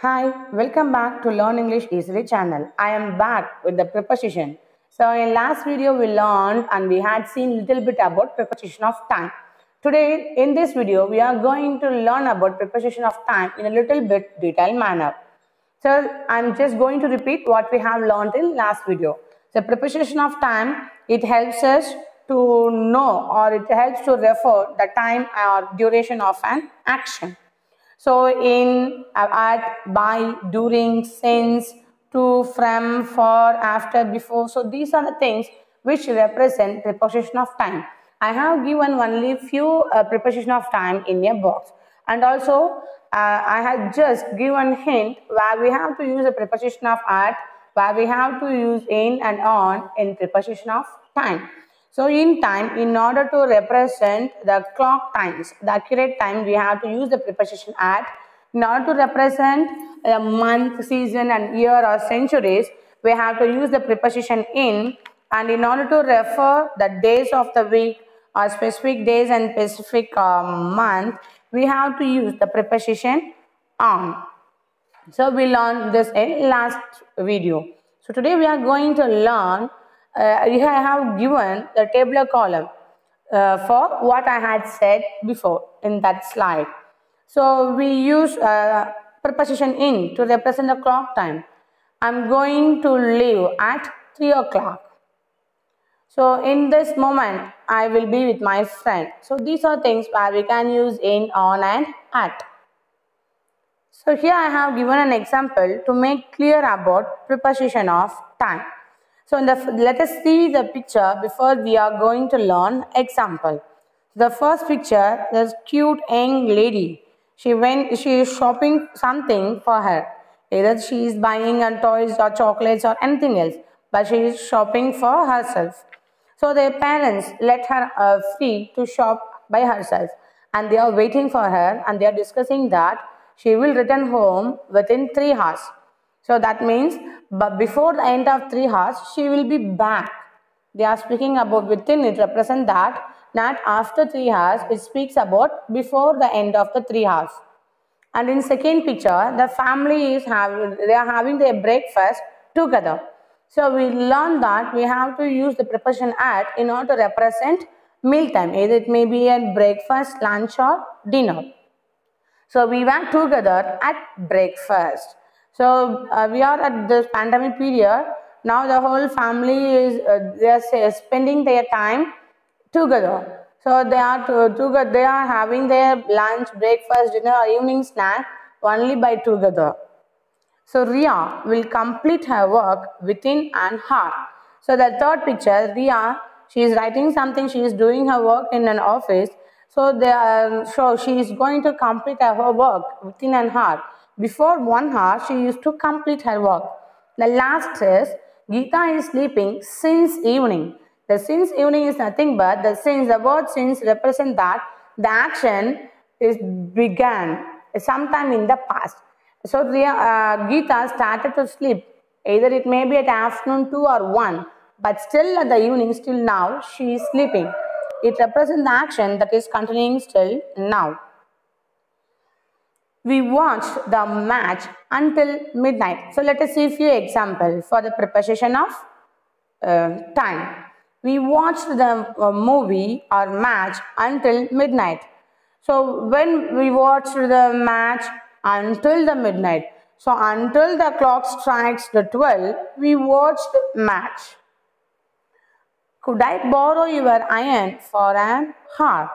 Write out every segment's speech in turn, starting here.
Hi, welcome back to Learn English Easily channel. I am back with the preposition. So in last video we learned and we had seen little bit about preposition of time. Today in this video we are going to learn about preposition of time in a little bit detailed manner. So I'm just going to repeat what we have learned in last video. The preposition of time, it helps us to know or it helps to refer the time or duration of an action. So in, at, by, during, since, to, from, for, after, before. So these are the things which represent preposition of time. I have given only few preposition of time in a box, and also I have just given hint where we have to use a preposition of at, where we have to use in and on in preposition of time. So in time, in order to represent the clock times, the accurate time, we have to use the preposition at. In order to represent a month, season and year or centuries, we have to use the preposition in. And in order to refer the days of the week or specific days and specific month, we have to use the preposition on. So we learned this in last video. So today we are going to learn, I have given the tabular column for what I had said before in that slide. So we use preposition in to represent the clock time. I'm going to leave at 3 o'clock. So in this moment, I will be with my friend. So these are things where we can use in, on and at. So here I have given an example to make clear about preposition of time. So let us see the picture before we are going to learn example. The first picture is cute young lady. She is shopping something for her. Either she is buying toys or chocolates or anything else, but she is shopping for herself. So their parents let her free to shop by herself, and they are waiting for her, and they are discussing that she will return home within 3 hours. So that means, but before the end of 3 hours, she will be back. They are speaking about within, it represents that not after 3 hours, it speaks about before the end of the 3 hours. And in second picture, the family is having their breakfast together. So we learned that we have to use the preposition at in order to represent meal time. Either it may be at breakfast, lunch or dinner. So we went together at breakfast. So we are at this pandemic period. Now the whole family is they are spending their time together. So they are together. They are having their lunch, breakfast, dinner, or evening snack only by together. So Ria will complete her work within an hour. So the third picture, Ria, she is writing something. She is doing her work in an office. So she is going to complete her work within an hour. Before 1 hour, she used to complete her work. The last is Geeta is sleeping since evening. The since evening is nothing but the word since represents that the action is began sometime in the past. So Geeta started to sleep. Either it may be at afternoon 2 or 1, but still at the evening, still now, she is sleeping. It represents the action that is continuing still now. We watched the match until midnight. So let us see a few examples for the preposition of time. We watched the movie or match until midnight. So when we watched the match until the midnight, so until the clock strikes the 12, we watched match. Could I borrow your iron for an hour?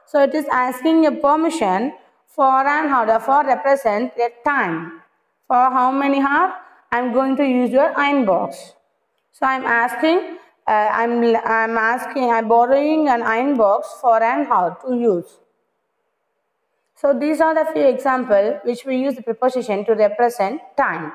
So it is asking a permission for an hour. The for represents a time. For how many hours? I am going to use your iron box. So I am asking, I'm borrowing an iron box for an hour to use. So these are the few examples which we use the preposition to represent time.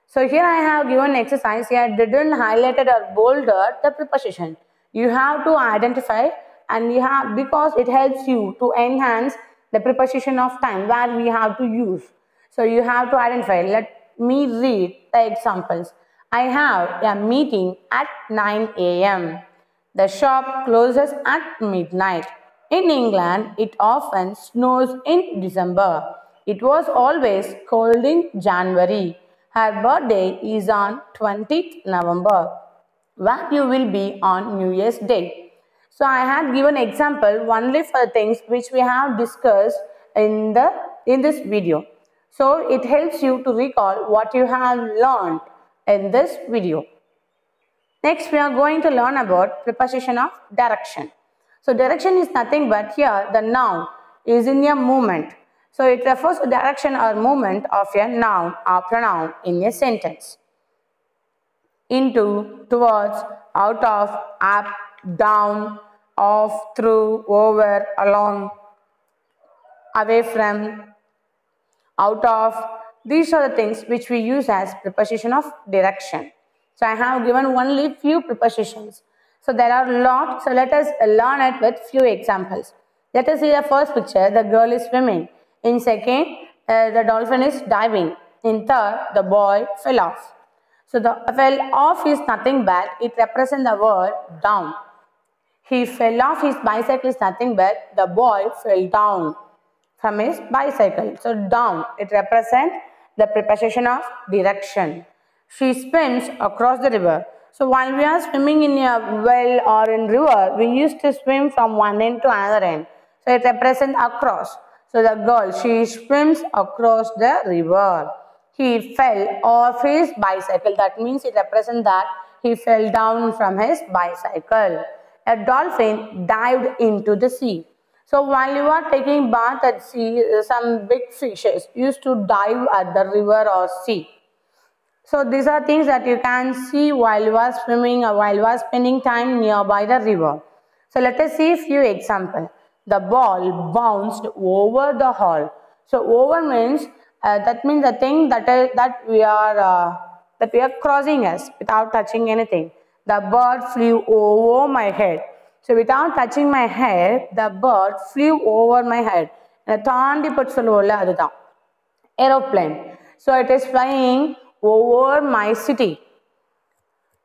So here I have given exercise here, didn't highlighted or bolded the preposition. You have to identify, and you have, because it helps you to enhance the preposition of time where we have to use. So you have to identify. Let me read the examples. I have a meeting at 9 a.m. The shop closes at midnight. In England, it often snows in December. It was always cold in January. Her birthday is on 20th November. Where you will be on New Year's Day. So I had given example only for things which we have discussed in this video. So it helps you to recall what you have learned in this video. Next we are going to learn about preposition of direction. So direction is nothing but here the noun is in a movement. So it refers to direction or movement of a noun or pronoun in a sentence. Into, towards, out of, up, down, off, through, over, along, away from, out of. These are the things which we use as preposition of direction. So I have given only few prepositions. So there are lots. So let us learn it with few examples. Let us see the first picture. The girl is swimming. In second, the dolphin is diving. In third, the boy fell off. So the fell off is nothing but it represents the word down. He fell off his bicycle is nothing but the boy fell down from his bicycle. So down, it represents the preposition of direction. She swims across the river. So while we are swimming in a well or in river, we used to swim from one end to another end. So it represents across. So the girl, she swims across the river. He fell off his bicycle. That means it represents that he fell down from his bicycle. A dolphin dived into the sea. So while you are taking bath at sea, some big fishes used to dive at the river or sea. So these are things that you can see while you are swimming or while you are spending time nearby the river. So let us see a few examples. The ball bounced over the hall. So over means that means the thing that we are crossing us without touching anything. The bird flew over my head. So without touching my head, the bird flew over my head. Aeroplane. So it is flying over my city.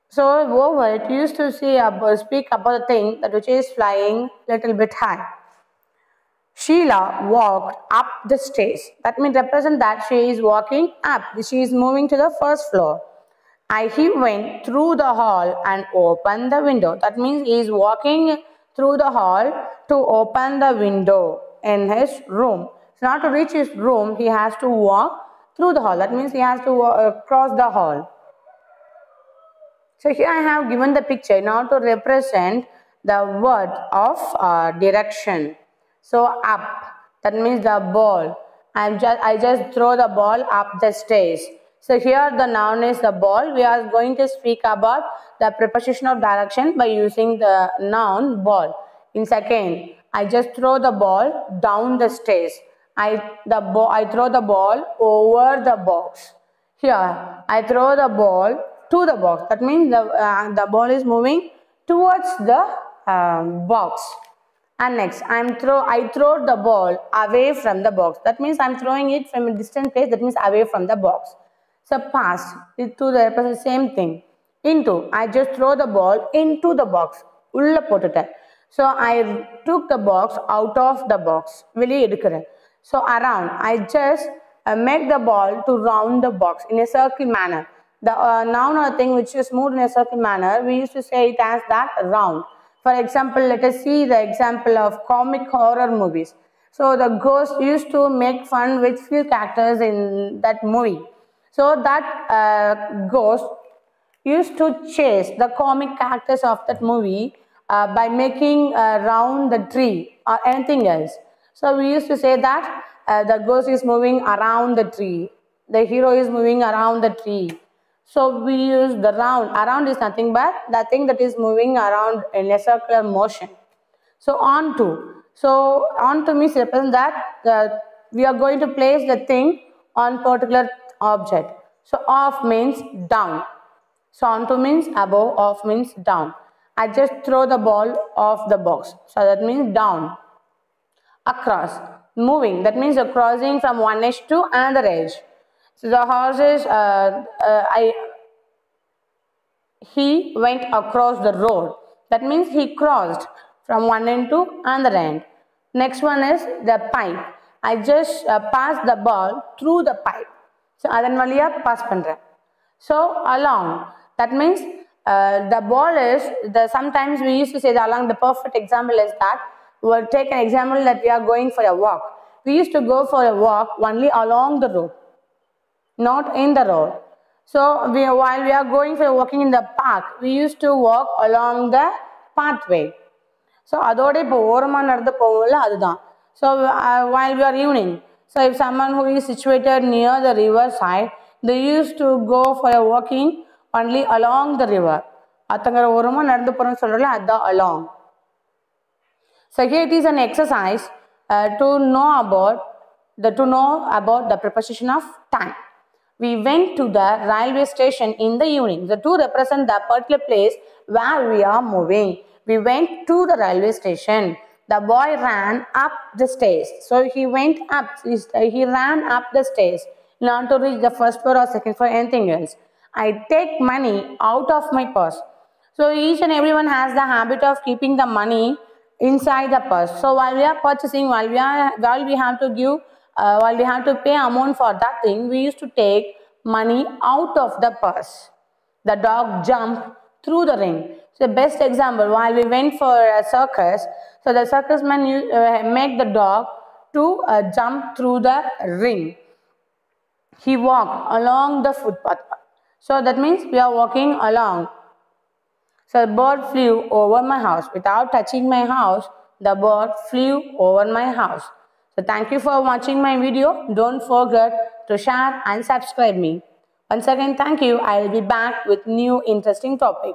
So over it used to speak about the thing that which is flying little bit high. Sheila walked up the stairs. That means represent that she is walking up. She is moving to the first floor. He went through the hall and opened the window. That means he is walking through the hall to open the window in his room. So now to reach his room, he has to walk through the hall. That means he has to cross the hall. So here I have given the picture now to represent the word of direction. So up, that means the ball. I just throw the ball up the stairs. So here the noun is the ball. We are going to speak about the preposition of direction by using the noun ball. In second, I just throw the ball down the stairs. I throw the ball over the box. Here, I throw the ball to the box. That means the ball is moving towards the box. And next, I throw the ball away from the box. That means I am throwing it from a distant place. That means away from the box. So past is to the same thing. Into, I just throw the ball into the box. Ulla potutta. So I took the box out of the box. So around, I just make the ball to round the box in a circle manner. The noun or thing which is moved in a circle manner, we used to say it as that round. For example, let us see the example of comic horror movies. So the ghost used to make fun with few characters in that movie. So that ghost used to chase the comic characters of that movie by making around the tree or anything else. So we used to say that the ghost is moving around the tree. The hero is moving around the tree. So we use the round. Around is nothing but the thing that is moving around in a circular motion. So onto. So onto means represent that we are going to place the thing on particular object. So off means down. So onto means above, off means down. I just throw the ball off the box. So that means down. Across. Moving. That means you're crossing from one edge to another edge. So the horses, he went across the road. That means he crossed from one end to another end. Next one is the pipe. I just pass the ball through the pipe. So adan valiya pass பண்றேன். So along, that means the ball is sometimes we used to say that along. The perfect example is that we'll take an example that we are going for a walk. We used to go for a walk only along the road, not in the road. So while we are going for walking in the park, we used to walk along the pathway. So அதோட இப்போ ஓரமாக நடந்து போகல அதுதான். So while we are evening, so if someone who is situated near the river side, they used to go for a walking only along the river. அத்தங்கிற ஓரமாக நடந்து போகிறோம்னு சொல்கிறோம்ல அதுதான் along. So here it is an exercise to know about the preposition of time. We went to the railway station in the evening. The two represent the particular place where we are moving. We went to the railway station. The boy ran up the stairs. So he went up. He ran up the stairs in order to reach the first floor or second floor, anything else. I take money out of my purse. So each and everyone has the habit of keeping the money inside the purse. So while we are purchasing, while we have to pay amount for that thing, we used to take money out of the purse. The dog jumped through the ring. So the best example, while we went for a circus, so the circus man make the dog to jump through the ring. He walked along the footpath. So that means we are walking along. So the bird flew over my house. Without touching my house, the bird flew over my house. So thank you for watching my video. Don't forget to share and subscribe me. Once again, thank you. I will be back with new interesting topic.